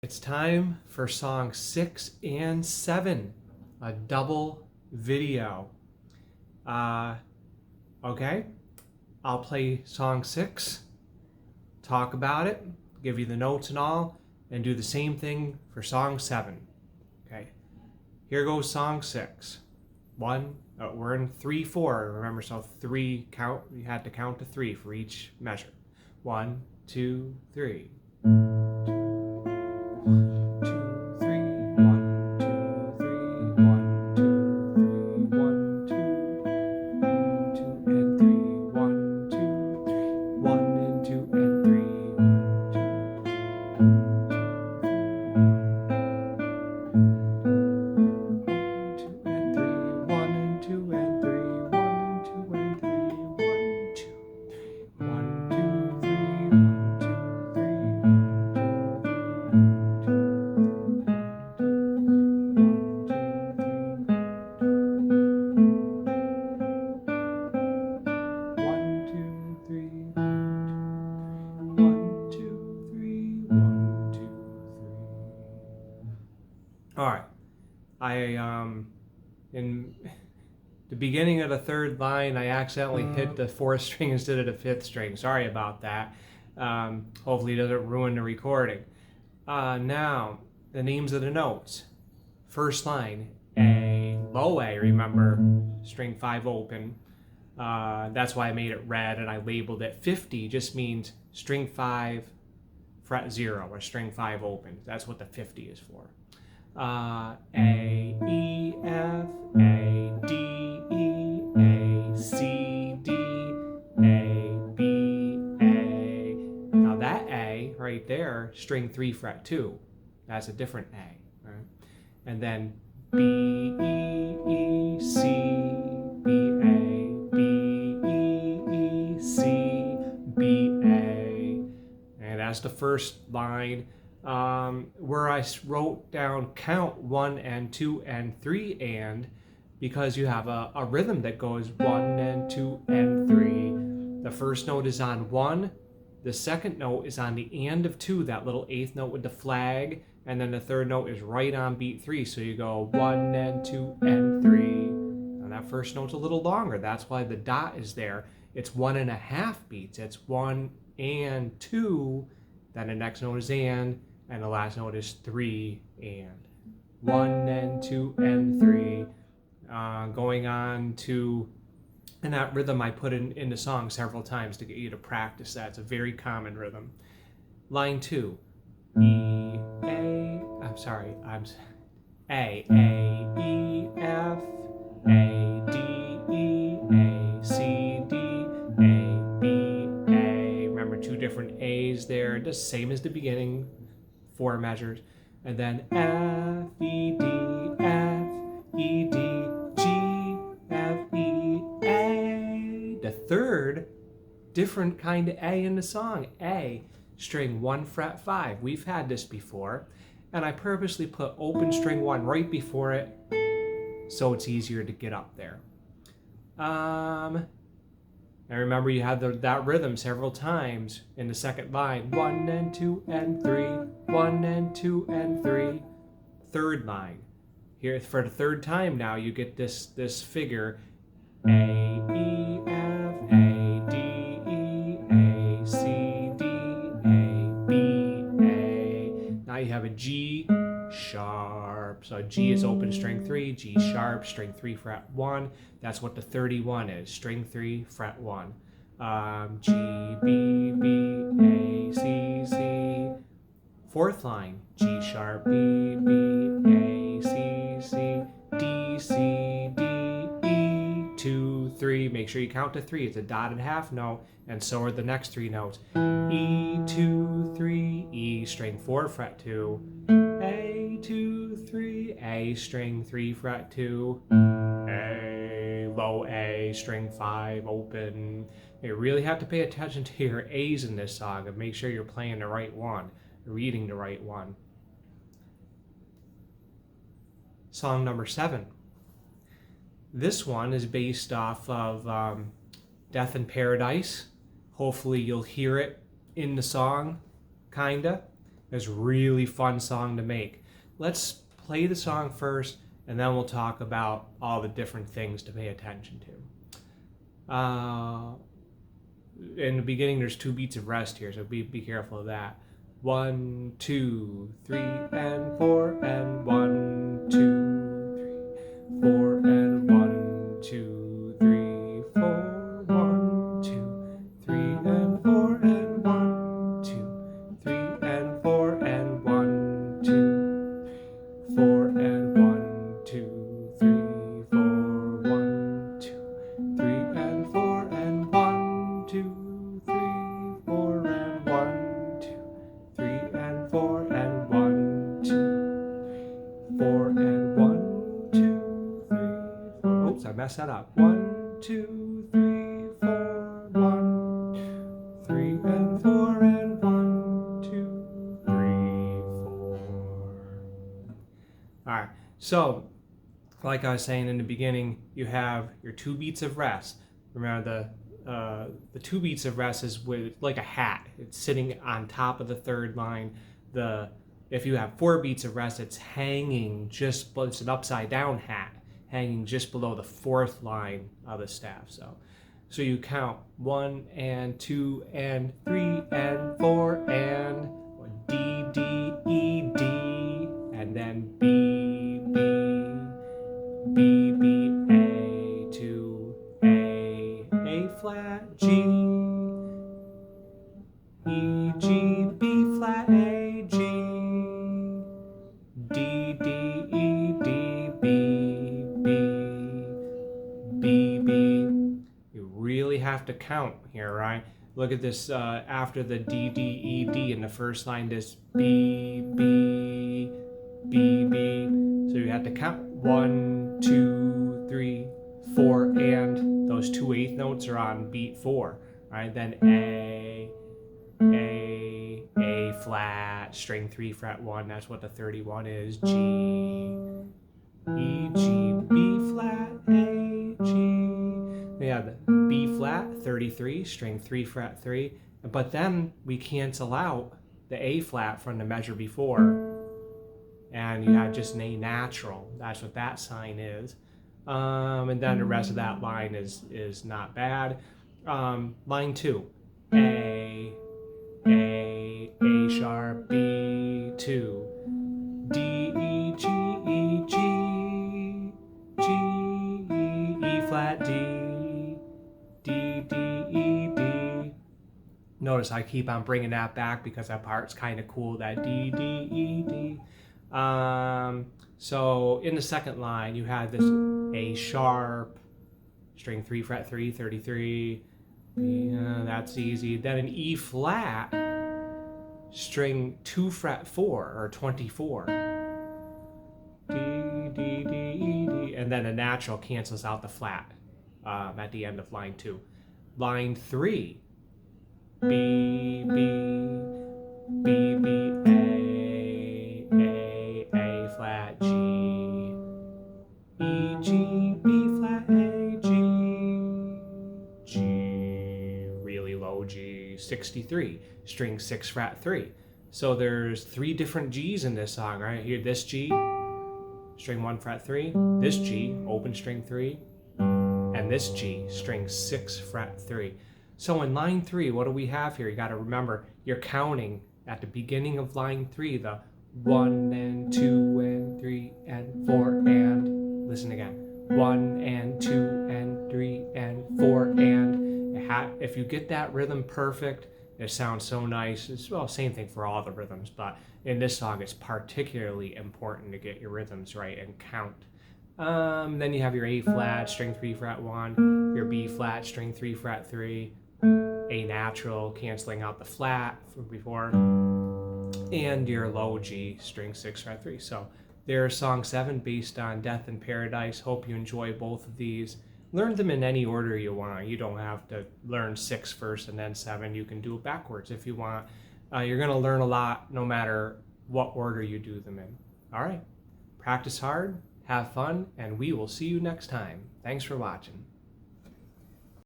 It's time for song 6 and 7, a double video. Okay, I'll play song 6, talk about it, give you the notes and all, and do the same thing for song 7. Okay, here goes song 6. We're in 3/4. Remember, so 3 count. You had to count to 3 for each measure. 1, 2, 3. All right, in the beginning of the third line, I accidentally hit the 4th string instead of the 5th string. Sorry about that. Hopefully it doesn't ruin the recording. Now, the names of the notes. First line, A, low A, remember, string 5 open. That's why I made it red and I labeled it 50, just means string 5, fret 0, or string 5 open. That's what the 50 is for. A, E, F, A, D, E, A, C, D, A, B, A. Now that A right there, string 3 fret 2. That's a different A, right? And then B, E, E, C, B, A, B, E, E, C, B, A. And that's the first line. Where I wrote down count 1 and 2 and 3 and, because you have a rhythm that goes 1 and 2 and 3. The first note is on 1, the second note is on the and of 2, that little 8th note with the flag, and then the third note is right on beat 3, so you go 1 and 2 and 3. And that first note's a little longer, that's why the dot is there. It's 1.5 beats, it's 1 and 2, then the next note is and the last note is 3 and. 1 and 2 and 3. Going on to, and that rhythm I put in the song several times to get you to practice that. It's a very common rhythm. Line 2. A, E, F, A, D, E, A, C, D, A, B, A. Remember, 2 different A's there, just same as the beginning. 4 measures, and then F, E, D, F, E, D, G, F, E, A. The third different kind of A in the song, A, string 1 fret 5. We've had this before, and I purposely put open string 1 right before it so it's easier to get up there. And remember, you had that rhythm several times in the second line. 1 and 2 and 3. 1 and 2 and 3. Third line. Here, for the third time now, you get this figure. A, E, F, A, D, E, A, C, D, A, B, A. Now you have a G sharp. So G is open string 3, G sharp, string 3 fret 1. That's what the 31 is, string 3 fret 1. G, B, B, A, C, C. Fourth line, G sharp, B, B, A, C, C, D, C, D, E, 2, 3. Make sure you count to 3. It's a dotted half note, and so are the next 3 notes. E, 2, 3, E, string 4 fret 2. A, 2, 3, A, string 3 fret 2. A, low A, string 5 open. You really have to pay attention to your A's in this song and make sure you're playing the right one, reading the right one. Song number 7. This one is based off of Death in Paradise. Hopefully you'll hear it in the song, kinda. It's a really fun song to make. Let's play the song first, and then we'll talk about all the different things to pay attention to. In the beginning, there's 2 beats of rest here, so be careful of that. 1, 2, 3, and 4, and 1, 2, 3, 4, and 1, 2, 3, 4, 1, 2, 3, and 4, and 1, 2, 3, and 4, and 1, 2, 4, and 1, 2, 3, 4, 1, 2, 3, and 4, and 1, 2, 3, 4, and 1, 2, 3, and 4, and 1, 2, 4, and 1, 2, 3, 4. Oops, I messed that up. 1, 2, 3, 4, 1, 3, and 4, and 1, 2, 3, 4. All right, so like I was saying in the beginning, you have your 2 beats of rest. Remember, the 2 beats of rest is with like a hat. It's sitting on top of the 3rd line. If you have 4 beats of rest, it's hanging it's an upside down hat, hanging just below the 4th line of the staff. So you count 1 and 2 and 3 and 4 and D, D, E, D, and then B, B, B, A to A flat, G, E, G, B flat, A, G, D, D, E, D, B, B, B, B. You really have to count here, right? Look at this, after the D, D, E, D in the first line, this B, B, B, B. So you have to count 1, 2, 3, 4, and those 2 8th notes are on beat 4, right? Then A flat, string 3 fret 1, that's what the 31 is. G, E, G, B flat, A, G. We have the B flat, 33, string 3 fret 3, but then we cancel out the A flat from the measure before, and you have just an A natural. That's what that sign is. And then the rest of that line is not bad. Line 2, A sharp, B, 2, D, E, G, E, G, G, E flat, D, D, D, E, D. Notice I keep on bringing that back because that part's kind of cool, that D, D, E, D. So in the 2nd line, you have this A sharp, string 3 fret 3, 33. Yeah, that's easy. Then an E flat, string 2 fret 4, or 24. D, D, D, E, D. And then a natural cancels out the flat at the end of line 2. Line 3, B, B, B, B, A flat, G, E, G, B flat, A, G, really low G, 63, string 6 fret 3. So there's 3 different G's in this song, right? Here, this G, string 1 fret 3, this G, open string 3, and this G, string 6 fret 3. So in line 3, what do we have here? You got to remember, you're counting at the beginning of line 3, the 1 and 2 and 3 and 4 and, listen again, 1 and 2 and 3 and 4 and. If you get that rhythm perfect, it sounds so nice. It's, well, same thing for all the rhythms, but in this song, it's particularly important to get your rhythms right and count. Then you have your A flat, string 3 fret 1, your B flat, string 3 fret 3, A natural, canceling out the flat from before, and your low G, string 6 fret 3. So there's song 7 based on Death in Paradise. Hope you enjoy both of these. Learn them in any order you want. You don't have to learn 6 first and then 7. You can do it backwards if you want. You're going to learn a lot no matter what order you do them in. All right. Practice hard, have fun, and we will see you next time. Thanks for watching.